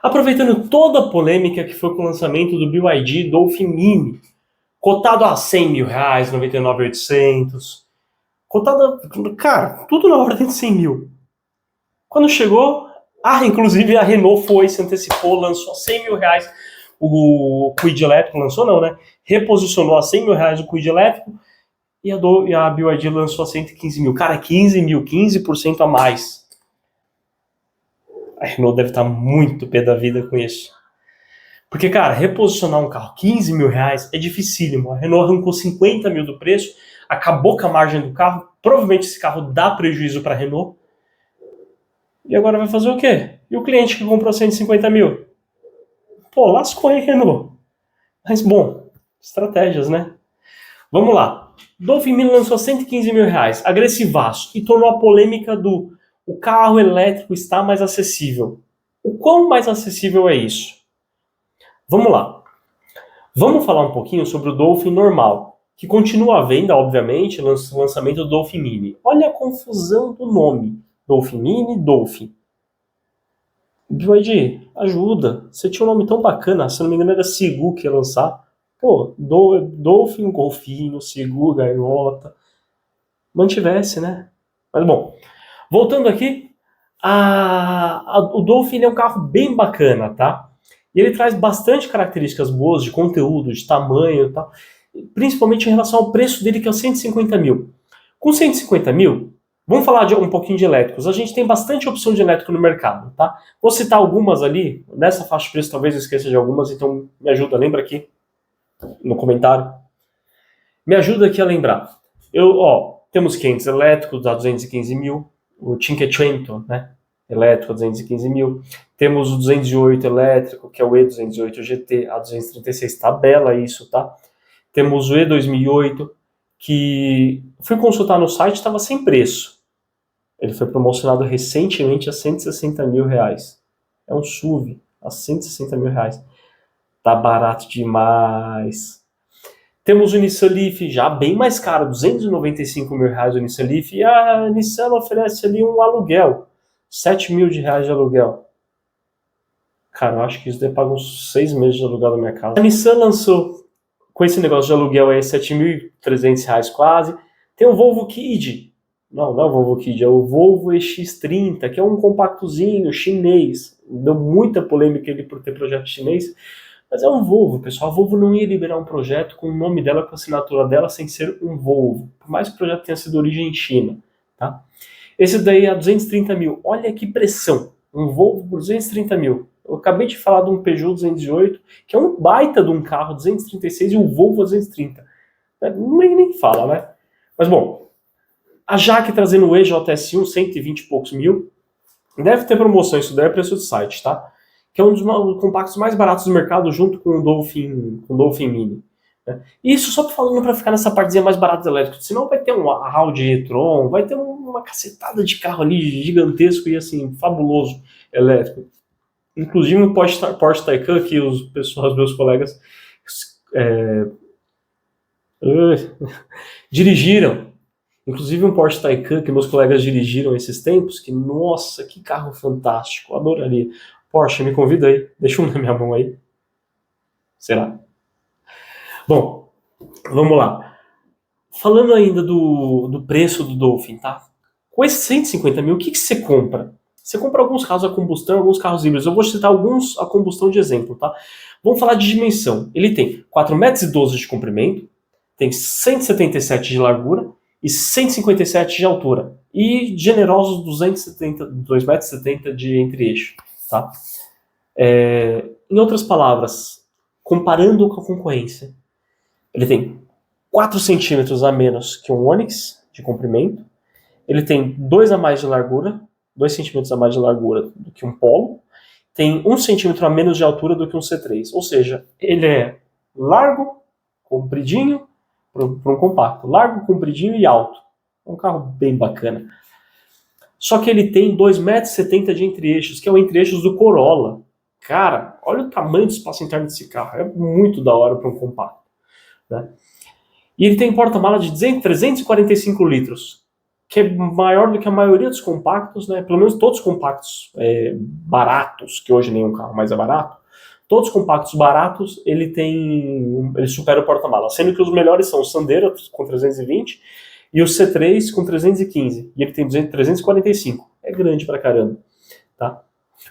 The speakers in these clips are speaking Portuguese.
Aproveitando toda a polêmica que foi com o lançamento do BYD Dolphin Mini, cotado a 100 mil reais, 99.800, cotado, cara, tudo na ordem de 100 mil. Quando chegou, inclusive a Renault se antecipou, lançou a 100 mil reais o Kwid elétrico, lançou não, né? Reposicionou a 100 mil reais o Kwid elétrico e a BYD lançou a 115 mil. Cara, 15 mil, 15% a mais. A Renault deve estar muito pé da vida com isso. Porque, cara, reposicionar um carro 15 mil reais é dificílimo. A Renault arrancou 50 mil do preço, acabou com a margem do carro. Provavelmente esse carro dá prejuízo para a Renault. E agora vai fazer o quê? E o cliente que comprou 150 mil? Pô, lascou, hein, Renault? Mas, bom, estratégias, né? Vamos lá. Dolphin Mini lançou 115 mil reais, agressivaço, e tornou a polêmica do o carro elétrico está mais acessível. O quão mais acessível é isso? Vamos lá. Vamos falar um pouquinho sobre o Dolphin normal, que continua à venda, obviamente, no lançamento do Dolphin Mini. Olha a confusão do nome. Dolphin Mini, Dolphin. BYD, ajuda. Você tinha um nome tão bacana, se não me engano era Sigu que ia lançar. Pô, Dolphin, golfinho, Sigu, gaivota. Mantivesse, né? Mas bom, voltando aqui, o Dolphin é um carro bem bacana, tá? E ele traz bastante características boas de conteúdo, de tamanho e tal, principalmente em relação ao preço dele, que é o 150 mil. Com 150 mil, vamos falar um pouquinho de elétricos. A gente tem bastante opção de elétrico no mercado, tá? Vou citar algumas ali, nessa faixa de preço talvez eu esqueça de algumas, então me ajuda, lembra aqui no comentário. Me ajuda aqui a lembrar. Temos 500 elétricos a 215 mil, o Cinquecento, né? Elétrico a 215 mil. Temos o 208 elétrico, que é o E208 GT a 236, tabela isso, tá? Temos o E2008, que fui consultar no site, estava sem preço. Ele foi promocionado recentemente a 160 mil reais. É um SUV a 160 mil reais. Tá barato demais. Temos o Nissan Leaf já bem mais caro, 295 mil reais o Nissan Leaf, e a Nissan oferece ali um aluguel, 7 mil reais de aluguel. Cara, eu acho que isso daí paga uns 6 meses de aluguel da minha casa. A Nissan lançou, com esse negócio de aluguel aí, 7.300 reais quase. Tem o Volvo Kid. Não é o Volvo Kid, é o Volvo EX30, que é um compactozinho chinês. Deu muita polêmica ele por ter projeto chinês. Mas é um Volvo, pessoal. A Volvo não ia liberar um projeto com o nome dela, com a assinatura dela, sem ser um Volvo. Por mais que o projeto tenha sido de origem China. Tá? Esse daí é 230 mil. Olha que pressão. Um Volvo por 230 mil. Eu acabei de falar de um Peugeot 208, que é um baita de um carro, 236, e um Volvo 230. Nem fala, né? Mas bom, a Jaque trazendo o EJS1, 120 e poucos mil. Deve ter promoção, isso daí é preço de site, tá? Que é um dos compactos mais baratos do mercado, junto com o Dolphin Mini. Né? Isso só falando para ficar nessa partezinha mais barata elétrica, senão vai ter um Audi e-tron, vai ter uma cacetada de carro ali gigantesco e assim, fabuloso elétrico. Inclusive um Porsche Taycan, que os meus colegas dirigiram. Inclusive um Porsche Taycan que meus colegas dirigiram esses tempos, que nossa, que carro fantástico, adoraria. Porsche, me convida aí, deixa um na minha mão aí. Será? Bom, vamos lá. Falando ainda do preço do Dolphin, tá? Com esses 150 mil, o que você compra? Você compra alguns carros a combustão, alguns carros híbridos. Eu vou citar alguns a combustão de exemplo, tá? Vamos falar de dimensão. Ele tem 4,12 metros de comprimento, tem 177 de largura e 157 de altura. E generosos 2,70 metros de entre-eixo, tá? Em outras palavras, comparando com a concorrência, ele tem 4 centímetros a menos que um Onix de comprimento, ele tem 2 a mais de largura, 2 centímetros a mais de largura do que um Polo, tem 1 centímetro a menos de altura do que um C3, ou seja, ele é largo, compridinho, para um compacto, largo, compridinho e alto. É um carro bem bacana. Só que ele tem 2,70 metros de entre-eixos, que é o entre-eixos do Corolla. Cara, olha o tamanho do espaço interno desse carro, é muito da hora para um compacto. Né? E ele tem porta-mala de 345 litros. que é maior do que a maioria dos compactos, né? Pelo menos todos os compactos baratos, que hoje nenhum carro mais é barato, todos os compactos baratos, ele supera o porta-mala, sendo que os melhores são o Sandero com 320 e o C3 com 315, e ele tem 345. É grande pra caramba, tá?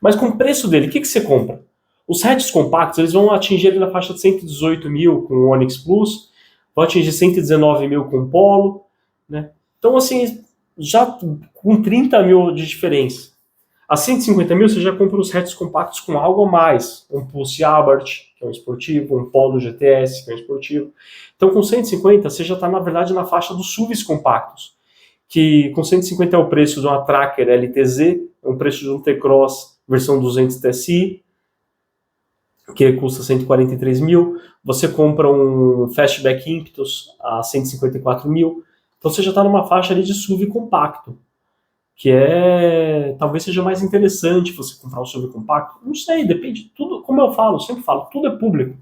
Mas com o preço dele, o que você compra? Os hatches compactos, eles vão atingir ali na faixa de 118 mil com o Onix Plus, vão atingir 119 mil com o Polo, né? Então, assim, já com 30 mil de diferença. A 150 mil você já compra os hatches compactos com algo a mais. Um Pulse Abarth, que é um esportivo, um Polo GTS, que é um esportivo. Então, com 150, você já está, na verdade, na faixa dos SUVs compactos, que com 150 é o preço de uma Tracker LTZ, é o preço de um T-Cross versão 200 TSI, que custa 143 mil. Você compra um Fastback Impetus a 154 mil. Então você já está numa faixa ali de SUV compacto, que talvez seja mais interessante você comprar um SUV compacto. Não sei, depende. Tudo, como eu falo, sempre falo, tudo é público.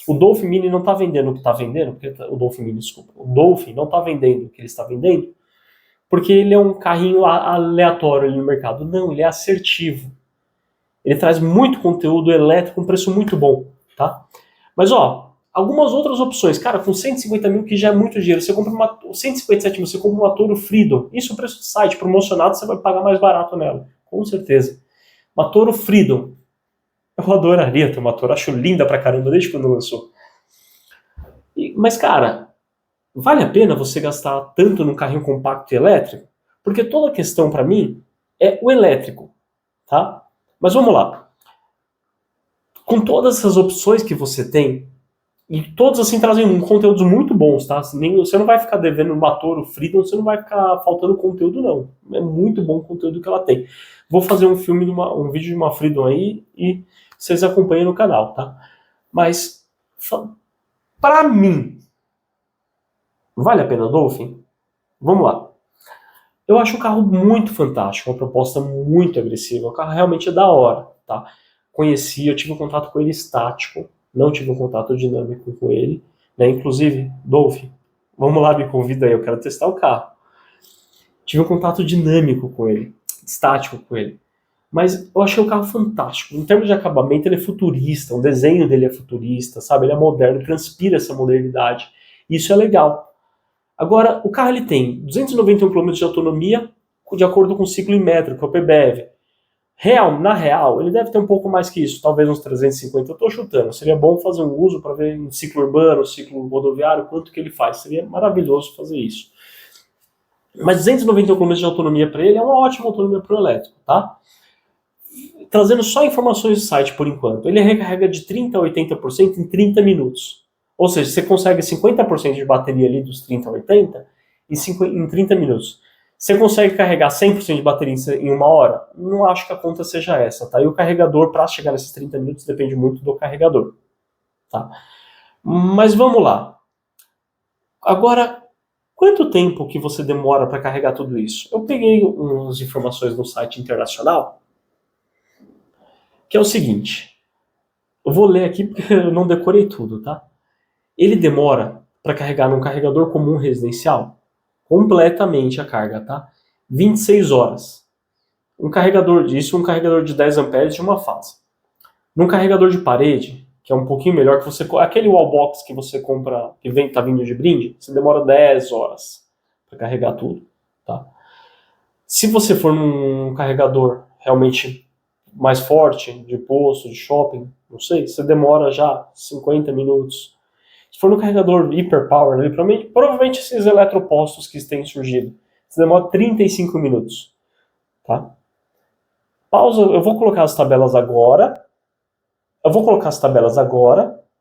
O Dolphin Mini não está vendendo o que está vendendo, o Dolphin Mini, desculpa, o Dolphin não está vendendo o que ele está vendendo, porque ele é um carrinho aleatório ali no mercado. Não, ele é assertivo. Ele traz muito conteúdo elétrico com um preço muito bom, tá? Mas, algumas outras opções. Cara, com 150 mil, que já é muito dinheiro, você compra 157 mil, você compra uma Toro Freedom. Isso, o preço de site, promocionado, você vai pagar mais barato nela. Com certeza. Uma Toro Freedom. Eu adoraria ter uma Toro. Acho linda pra caramba, desde quando lançou. Mas, cara, vale a pena você gastar tanto num carrinho compacto e elétrico? Porque toda a questão, pra mim, é o elétrico, tá? Mas vamos lá. Com todas essas opções que você tem, e todos assim trazem conteúdos muito bons, tá? Você não vai ficar devendo uma Toro Freedom, você não vai ficar faltando conteúdo, não. É muito bom o conteúdo que ela tem. Vou fazer um vídeo de uma Freedom aí e vocês acompanham no canal, tá? Mas, pra mim, vale a pena o Dolphin? Vamos lá. Eu acho um carro muito fantástico, uma proposta muito agressiva. O carro realmente é da hora, tá? Eu tive um contato com ele estático, não tive um contato dinâmico com ele, né? Inclusive, Dolphin, vamos lá, me convida aí, eu quero testar o carro. Tive um contato dinâmico com ele, estático com ele. Mas eu achei o carro fantástico. Em termos de acabamento, ele é futurista, o desenho dele é futurista, sabe? Ele é moderno, transpira essa modernidade. Isso é legal. Agora, o carro ele tem 291 km de autonomia, de acordo com o ciclo em metro, que é o PBEV. Na real, ele deve ter um pouco mais que isso, talvez uns 350, eu estou chutando. Seria bom fazer um uso para ver em ciclo urbano, ciclo rodoviário, quanto que ele faz. Seria maravilhoso fazer isso. Mas 291 km de autonomia para ele é uma ótima autonomia para o elétrico, tá? Trazendo só informações do site por enquanto. Ele recarrega de 30% a 80% em 30 minutos. Ou seja, você consegue 50% de bateria ali dos 30 a 80 em 30 minutos. Você consegue carregar 100% de bateria em uma hora? Não acho que a conta seja essa, tá? E o carregador, para chegar nesses 30 minutos, depende muito do carregador, tá? Mas vamos lá. Agora, quanto tempo que você demora para carregar tudo isso? Eu peguei umas informações no site internacional, que é o seguinte. Eu vou ler aqui porque eu não decorei tudo, tá? Ele demora para carregar num carregador comum residencial completamente a carga, tá? 26 horas. Um carregador de 10 amperes de uma fase. Num carregador de parede, que é um pouquinho melhor que você, aquele wallbox que você compra, tá vindo de brinde, você demora 10 horas para carregar tudo, tá? Se você for num carregador realmente mais forte, de posto, de shopping, não sei, você demora já 50 minutos. Se for no carregador hiperpower, provavelmente esses eletropostos que têm surgido, você demora 35 minutos. Tá? Pausa, eu vou colocar as tabelas agora.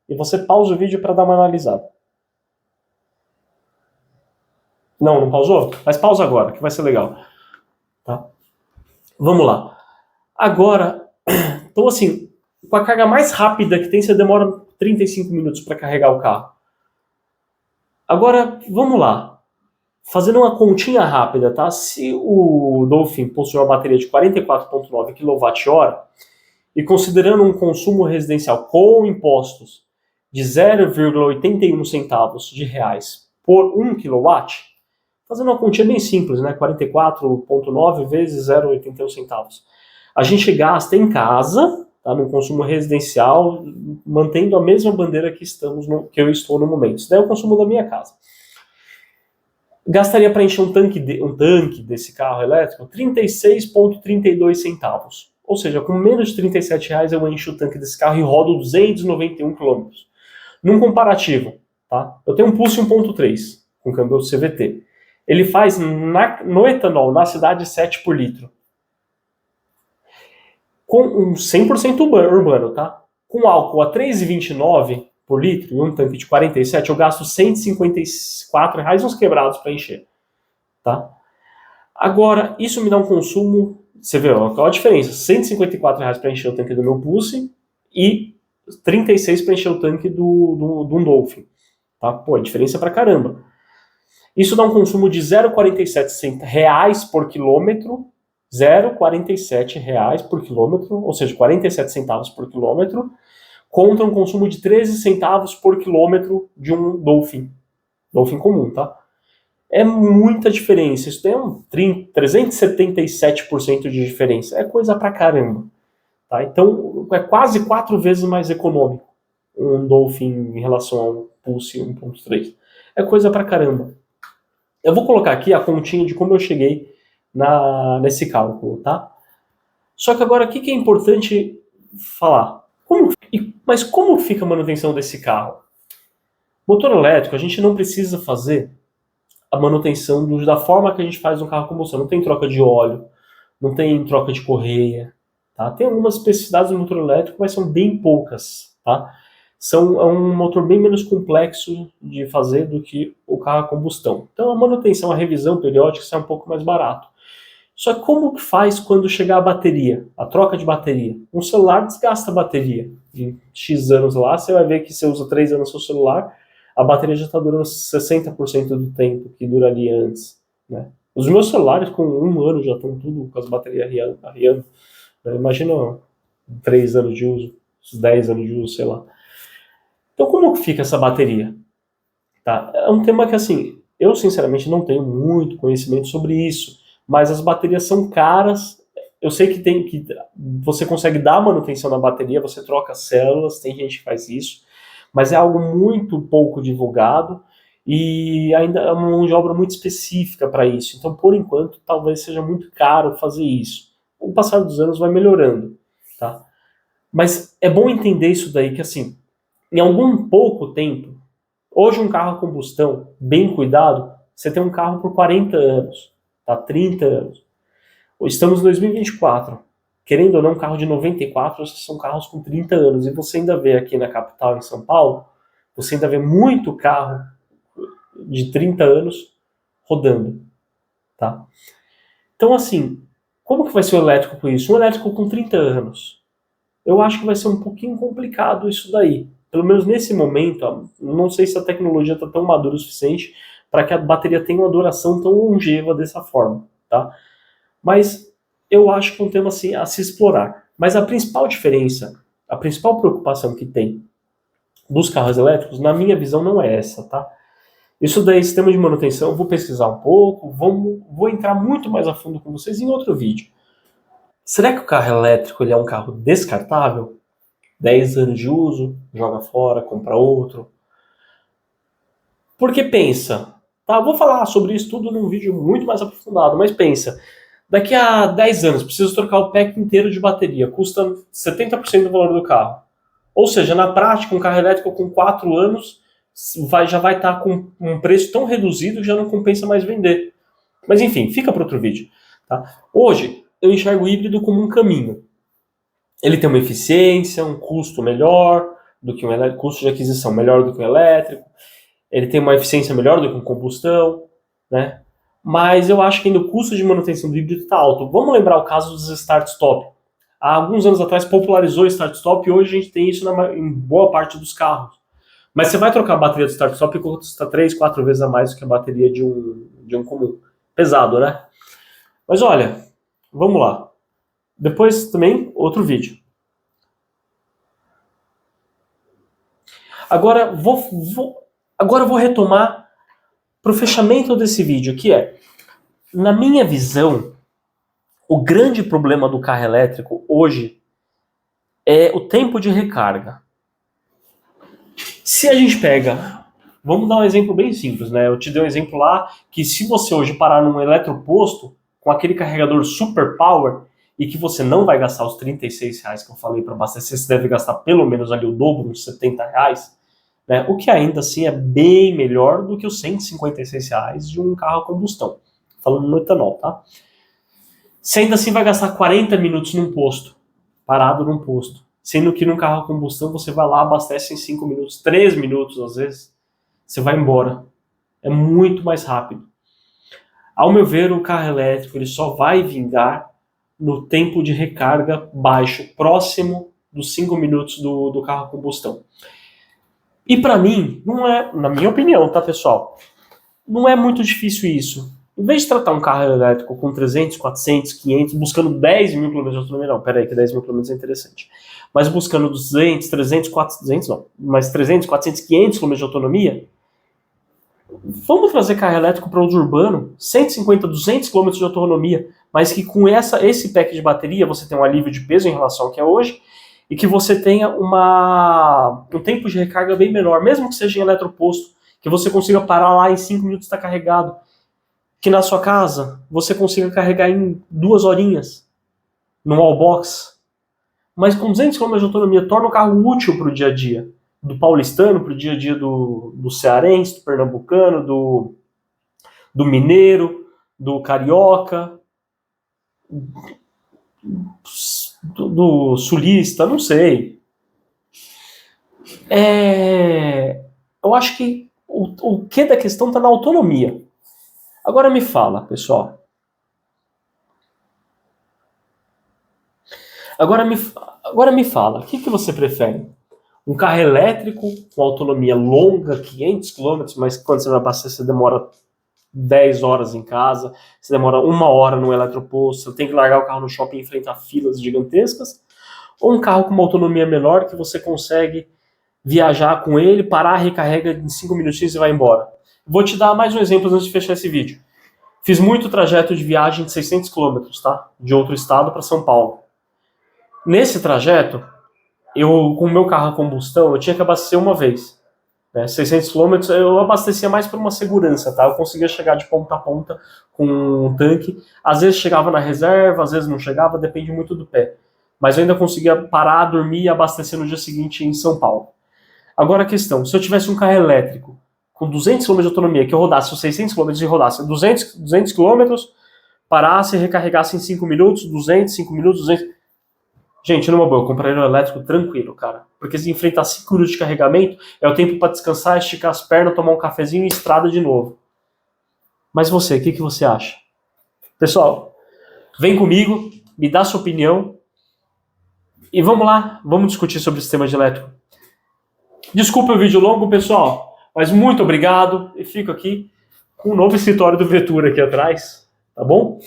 E você pausa o vídeo para dar uma analisada. Não pausou? Mas pausa agora, que vai ser legal. Tá? Vamos lá. Agora, então assim, com a carga mais rápida que tem, você demora 35 minutos para carregar o carro. Agora, vamos lá. Fazendo uma continha rápida, tá? Se o Dolphin possui uma bateria de 44,9 kWh e considerando um consumo residencial com impostos de 0,81 centavos de reais por 1 kW, Fazendo uma continha bem simples, né? 44,9 vezes 0,81 centavos. A gente gasta em casa, tá, no consumo residencial, mantendo a mesma bandeira que eu estou no momento. Isso daí é o consumo da minha casa. Gastaria para encher um tanque desse carro elétrico 36,32 centavos. Ou seja, com menos de R$ 37 eu encho o tanque desse carro e rodo 291 km. Num comparativo, tá? Eu tenho um Pulse 1.3 com câmbio CVT. Ele faz no etanol, na cidade, 7 por litro. Com um 100% urbano, tá? Com álcool a 3,29 por litro e um tanque de 47, eu gasto R$ 154 uns quebrados para encher, tá? Agora, isso me dá um consumo, você vê qual a diferença, R$ 154 para encher o tanque do meu Pulse e 36 para encher o tanque do Dolphin, tá? Pô, a diferença é pra caramba. Isso dá um consumo de R$ 0,47 por quilômetro, R$ 0,47 por quilômetro, ou seja, 47 centavos por quilômetro, contra um consumo de 13 centavos por quilômetro de um Dolphin comum, tá? É muita diferença, isso tem um 377% de diferença, é coisa pra caramba, tá? Então, é quase 4 vezes mais econômico um Dolphin em relação ao Pulse 1.3. É coisa pra caramba. Eu vou colocar aqui a continha de como eu cheguei nesse cálculo, tá? Só que agora, o que é importante falar? Mas como fica a manutenção desse carro? Motor elétrico, a gente não precisa fazer a manutenção da forma que a gente faz no carro a combustão. Não tem troca de óleo, não tem troca de correia, tá? Tem algumas especificidades do motor elétrico, mas são bem poucas, tá? É um motor bem menos complexo de fazer do que o carro a combustão. Então a manutenção, a revisão periódica sai um pouco mais barato. Só que como que faz quando chegar a bateria, a troca de bateria? Um celular desgasta a bateria. Em X anos lá, você vai ver que você usa 3 anos seu celular, a bateria já está durando 60% do tempo que duraria antes, né? Os meus celulares com 1 ano já estão tudo com as baterias arriando. Né? Imagina 3 anos de uso, 10 anos de uso, sei lá. Então como que fica essa bateria? Tá? É um tema que, assim, eu sinceramente não tenho muito conhecimento sobre isso, mas as baterias são caras. Eu sei que você consegue dar manutenção na bateria, você troca células, tem gente que faz isso, mas é algo muito pouco divulgado e ainda é uma mão de obra muito específica para isso. Então, por enquanto, talvez seja muito caro fazer isso. Com o passar dos anos vai melhorando, tá? Mas é bom entender isso daí, que assim, em algum pouco tempo, hoje um carro a combustão, bem cuidado, você tem um carro por 40 anos, tá? 30 anos. Estamos em 2024. Querendo ou não, um carro de 94 são carros com 30 anos. E você ainda vê aqui na capital, em São Paulo, você ainda vê muito carro de 30 anos rodando, tá? Então, assim, como que vai ser o elétrico com isso? Um elétrico com 30 anos. Eu acho que vai ser um pouquinho complicado isso daí. Pelo menos nesse momento, não sei se a tecnologia está tão madura o suficiente para que a bateria tenha uma duração tão longeva dessa forma, tá? Mas eu acho que é um tema assim, a se explorar. Mas a principal diferença, a principal preocupação que tem dos carros elétricos, na minha visão, não é essa, tá? Isso daí, sistema de manutenção, eu vou pesquisar um pouco, vou entrar muito mais a fundo com vocês em outro vídeo. Será que o carro elétrico ele é um carro descartável? 10 anos de uso, joga fora, compra outro? Porque pensa, tá? Vou falar sobre isso tudo num vídeo muito mais aprofundado, mas pensa, daqui a 10 anos, preciso trocar o pack inteiro de bateria, custa 70% do valor do carro. Ou seja, na prática, um carro elétrico com 4 anos já vai estar com um preço tão reduzido que já não compensa mais vender. Mas enfim, fica para outro vídeo. Tá? Hoje, eu enxergo o híbrido como um caminho. Ele tem uma eficiência, um custo melhor do que um elétrico, custo de aquisição melhor do que um elétrico. Ele tem uma eficiência melhor do que um combustão, né? Mas eu acho que ainda o custo de manutenção do híbrido está alto. Vamos lembrar o caso dos start-stop. Há alguns anos atrás popularizou o start-stop e hoje a gente tem isso em boa parte dos carros. Mas você vai trocar a bateria do start-stop e custa 3, 4 vezes a mais do que a bateria de um comum. Pesado, né? Mas olha, vamos lá. Depois também outro vídeo. Agora vou retomar para o fechamento desse vídeo, que é, na minha visão, o grande problema do carro elétrico hoje é o tempo de recarga. Se a gente pega, vamos dar um exemplo bem simples, né? Eu te dei um exemplo lá que se você hoje parar num eletroposto com aquele carregador super power e que você não vai gastar os R$36 que eu falei para abastecer, você deve gastar pelo menos ali o dobro, uns R$70, né? O que ainda assim é bem melhor do que os R$156 de um carro a combustão. Falando no etanol, tá? Você ainda assim vai gastar 40 minutos num posto, parado num posto. Sendo que num carro a combustão você vai lá, abastece em 5 minutos, 3 minutos às vezes, você vai embora. É muito mais rápido. Ao meu ver, o carro elétrico ele só vai vingar no tempo de recarga baixo, próximo dos 5 minutos do carro a combustão. E para mim, não é, na minha opinião, tá pessoal, não é muito difícil isso. Em vez de tratar um carro elétrico com 300, 400, 500, buscando 10 mil km de autonomia, não, peraí, que 10 mil km é interessante. Mas buscando 200, 300, 400, não, mas 300, 400, 500 km de autonomia, vamos trazer carro elétrico para uso urbano, 150, 200 km de autonomia, mas que com esse pack de bateria você tem um alívio de peso em relação ao que é hoje, e que você tenha um tempo de recarga bem menor, mesmo que seja em eletroposto, que você consiga parar lá em 5 minutos e estar carregado. Que na sua casa você consiga carregar em 2 horinhas no wallbox, mas com 200 km de autonomia torna o carro útil para o dia a dia do paulistano, para o dia a dia do cearense, do pernambucano, do mineiro, do carioca, do sulista, não sei. Eu acho que o que da questão está na autonomia. Agora me fala, pessoal. Agora me fala, o que você prefere? Um carro elétrico com autonomia longa, 500 km, mas quando você vai abastecer você demora 10 horas em casa, você demora 1 hora no eletroposto, você tem que largar o carro no shopping e enfrentar filas gigantescas? Ou um carro com uma autonomia menor que você consegue viajar com ele, parar, recarrega em 5 minutinhos e vai embora? Vou te dar mais um exemplo antes de fechar esse vídeo. Fiz muito trajeto de viagem de 600 km, tá? De outro estado para São Paulo. Nesse trajeto, com o meu carro a combustão, eu tinha que abastecer uma vez. Né? 600 km eu abastecia mais por uma segurança, tá? Eu conseguia chegar de ponta a ponta com um tanque. Às vezes chegava na reserva, às vezes não chegava, depende muito do pé. Mas eu ainda conseguia parar, dormir e abastecer no dia seguinte em São Paulo. Agora a questão, se eu tivesse um carro elétrico com 200 km de autonomia, que eu rodasse os 600 km e rodasse 200 km, parasse e recarregasse em 5 minutos, 200, 5 minutos, 200... Gente, numa boa, eu compraria um elétrico tranquilo, cara. Porque se enfrentar 5 minutos de carregamento, é o tempo para descansar, esticar as pernas, tomar um cafezinho e estrada de novo. Mas você, o que você acha? Pessoal, vem comigo, me dá sua opinião e vamos lá, vamos discutir sobre o sistema de elétrico. Desculpa o vídeo longo, pessoal, mas muito obrigado e fico aqui com o novo escritório do Vetura aqui atrás, tá bom?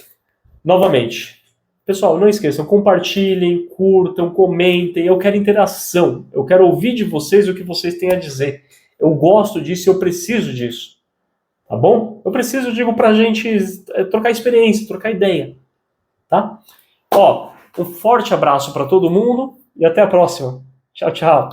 Novamente. Pessoal, não esqueçam, compartilhem, curtam, comentem, eu quero interação, eu quero ouvir de vocês o que vocês têm a dizer. Eu gosto disso e eu preciso disso, tá bom? Eu preciso, digo, pra gente trocar experiência, trocar ideia, tá? Ó, um forte abraço para todo mundo e até a próxima. Tchau, tchau.